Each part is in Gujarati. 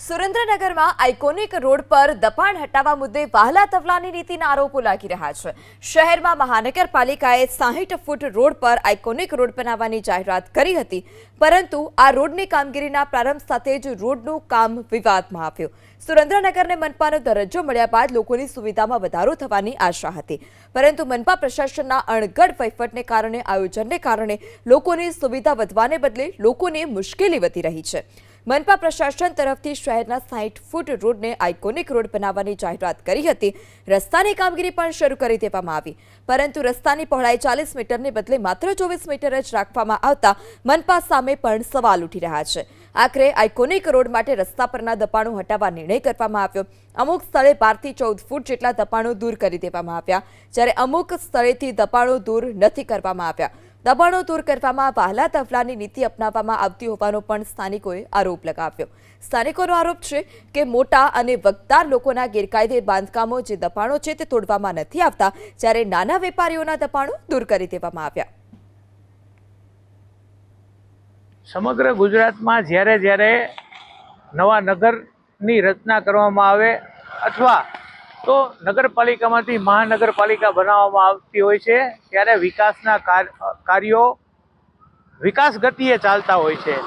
સુરેન્દ્રનગરમાં આઇકોનિક રોડ પર દબાણ હટાવવા મુદ્દે વહાલા તવલાની નીતિના આરોપો લાગી રહ્યા છે। શહેરમાં મહાનગરપાલિકાએ 60 ફૂટ રોડ પર આઇકોનિક રોડ બનાવવાની જાહેરાત કરી હતી, પરંતુ આ રોડની કામગીરીના પ્રારંભ સાથે જ રોડનું કામ વિવાદમાં આવ્યું। સુરેન્દ્રનગરને મનપાનો દરજ્જો મળ્યા બાદ લોકોની સુવિધામાં વધારો થવાની આશા હતી, પરંતુ મનપા પ્રશાસનના અણઘડ વહીવટને કારણે આયોજનને કારણે લોકોની સુવિધા વધવાને બદલે લોકોને મુશ્કેલી વધી રહી છે। મનપા પ્રશાસન તરફથી શહેરના 60 ફૂટ રોડને આઇકોનિક રોડ બનાવવાની જાહેરાત કરી હતી। રસ્તાની કામગીરી પણ શરૂ કરી દેવામાં આવી, પરંતુ રસ્તાની પહોળાઈ 40 મીટરને બદલે માત્ર 24 મીટર જ રાખવામાં આવતા મનપા સામે પણ સવાલ ઉઠી રહ્યા છે। આખરે આઇકોનિક રોડ માટે રસ્તા પરના દબાણો હટાવવા નિર્ણય કરવામાં આવ્યો। અમુક સ્થળે 12 થી 14 ફૂટ જેટલા દબાણો દૂર કરી દેવામાં આવ્યા, જ્યારે અમુક સ્થળેથી દબાણો દૂર નથી કરવામાં આવ્યા। દબાણો દૂર કરવામાં વહાલા તવલાની નીતિ અપનાવવામાં આવતી હોવાનો પણ સ્થાનિકોએ આરોપ લગાવ્યો। સ્થાનિકોનો આરોપ છે કે મોટા અને વગદાર લોકોના ગેરકાયદે બાંધકામો જે દબાણો છે તે તોડવામાં નથી આવતા, જ્યારે નાના વેપારીઓના દબાણો દૂર કરી દેવામાં આવ્યા। સમગ્ર ગુજરાતમાં જ્યારે નવા નગરની રચના કરવામાં આવે અથવા તો નગરપાલિકામાંથી મહાનગરપાલિકા બનાવવામાં આવતી હોય છે, ત્યારે વિકાસના કાર્યો વિકાસ ગતિએ ચાલતા હોય છે।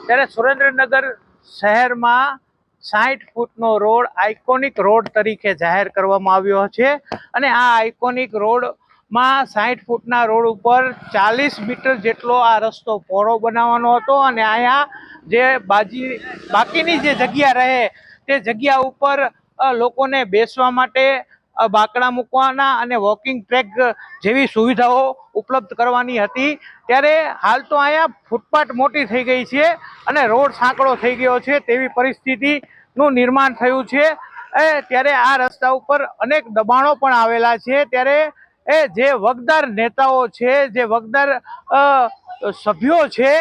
ત્યારે સુરેન્દ્રનગર શહેરમાં 60 ફૂટનો રોડ આઇકોનિક રોડ તરીકે જાહેર કરવામાં આવ્યો છે, અને આ આઇકોનિક રોડમાં 60 ફૂટના રોડ ઉપર 40 મીટર જેટલો આ રસ્તો પહોળો બનાવવાનો હતો, અને અહીંયા જે બાકીની જે જગ્યા રહે તે જગ્યા ઉપર લોકોને બેસવા માટે બાકડા મૂકવાના અને વોકિંગ ટ્રેક જેવી સુવિધાઓ ઉપલબ્ધ કરવાની હતી। ત્યારે હાલ તો અહીંયા ફૂટપાથ મોટી થઈ ગઈ છે અને રોડ સાંકડો થઈ ગયો છે તેવી પરિસ્થિતિનું નિર્માણ થયું છે। ત્યારે આ રસ્તા ઉપર અનેક દબાણો પણ આવેલા છે। ત્યારે જે વગદાર નેતાઓ છે, જે વગદાર સભ્યો છે,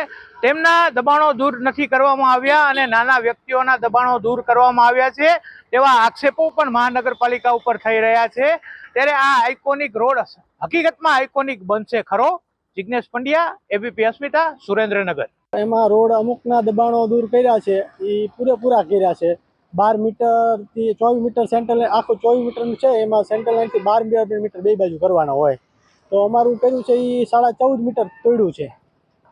તેમના દબાણો દૂર નથી કરવામાં આવ્યા અને નાના વ્યક્તિઓના દબાણો દૂર કરવામાં આવ્યા છે તેવા આક્ષેપો પણ મહાનગરપાલિકા ઉપર થઈ રહ્યા છે। ત્યારે આ આઇકોનિક રોડ હકીકતમાં આઇકોનિક બનશે ખરો? જિગ્નેશ પંડ્યા, એબીપી અસ્મિતા, સુરેન્દ્રનગર। એમાં રોડ અમુકના દબાણો દૂર કર્યા છે, એ પૂરેપૂરા કર્યા છે। 12 મીટરથી 24 મીટર સેન્ટ્રલ આખું 24 મીટરનું છે, એમાં સેન્ટ્રલ લાઇનથી 12 મીટર બે બાજુ કરવાના હોય, તો અમારું કર્યું છે એ 14.5 મીટર તોડ્યું છે,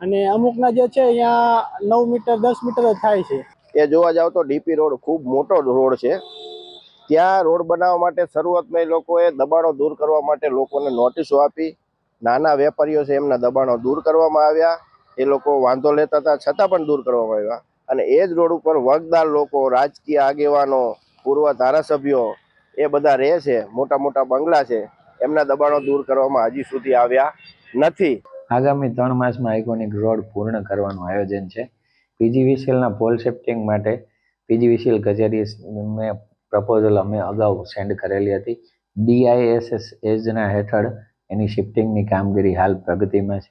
અને અમુકના જે છે અહીંયા 9 મીટર 10 મીટર જ થાય છે। એ જોવા જાવ તો ડીપી રોડ ખૂબ મોટો રોડ છે। ત્યાં રોડ બનાવવા માટે શરૂઆતમાં એ લોકોએ દબાણો દૂર કરવા માટે લોકોને નોટિસો આપી। નાના વેપારીઓ છે એમના દબાણો દૂર કરવામાં આવ્યા, એ લોકો વાંધો લેતા હતા છતાં પણ દૂર કરવામાં આવ્યા। અને એ જ રોડ ઉપર વગદાર લોકો, રાજકીય આગેવાનો, પૂર્વ ધારાસભ્યો એ બધા રહે છે, મોટા મોટા બંગલા છે, એમના દબાણો દૂર કરવામાં હજી સુધી આવ્યા નથી। આગામી 3 માસમાં આઇકોનિક રોડ પૂર્ણ કરવાનું આયોજન છે। પીજીવીસીએલના પોલ સેફ્ટિંગ માટે પીજીવીસીએલ કચેરીને પ્રપોઝલ અમે અગાઉ સેન્ડ કરેલી હતી। DISS યોજના હેઠળ એની શિફ્ટિંગની કામગીરી હાલ પ્રગતિમાં છે।